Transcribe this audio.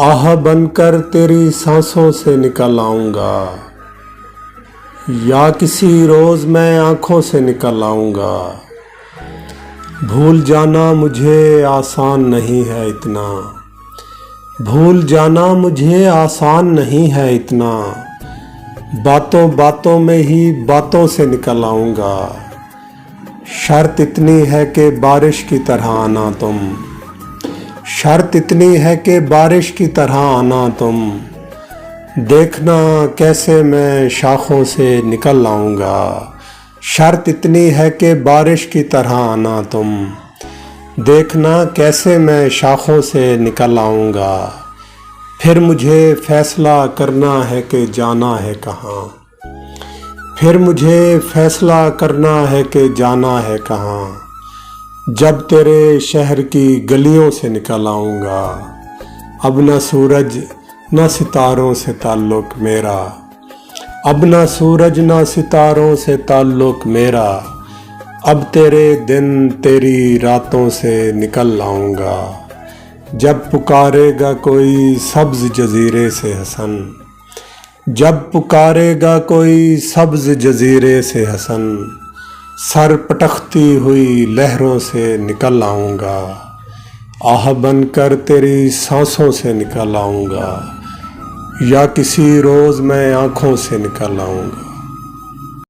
आह बनकर तेरी सांसों से निकल आऊँगा, या किसी रोज़ मैं आँखों से निकल आऊँगा। भूल जाना मुझे आसान नहीं है इतना, भूल जाना मुझे आसान नहीं है इतना। बातों बातों में ही बातों से निकल आऊँगा। शर्त इतनी है कि बारिश की तरह आना तुम, शर्त इतनी है कि बारिश की तरह आना तुम। देखना कैसे मैं शाखों से निकल आऊँगा। शर्त इतनी है कि बारिश की तरह आना तुम। देखना कैसे मैं शाखों से निकल आऊँगा। फिर मुझे फैसला करना है कि जाना है कहाँ, फिर मुझे फैसला करना है कि जाना है कहाँ। जब तेरे शहर की गलियों से निकल आऊँगा, अब न सूरज न सितारों से ताल्लुक़ मेरा, अब न सूरज न सितारों से ताल्लुक़ मेरा। अब तेरे दिन तेरी रातों से निकल आऊँगा। जब पुकारेगा कोई सब्ज़ जज़ीरे से हसन, जब पुकारेगा कोई सब्ज़ जज़ीरे से हसन। सर पटकती हुई लहरों से निकल आऊँगा। आह बनकर तेरी सांसों से निकल आऊँगा, या किसी रोज़ मैं आँखों से निकल आऊँगा।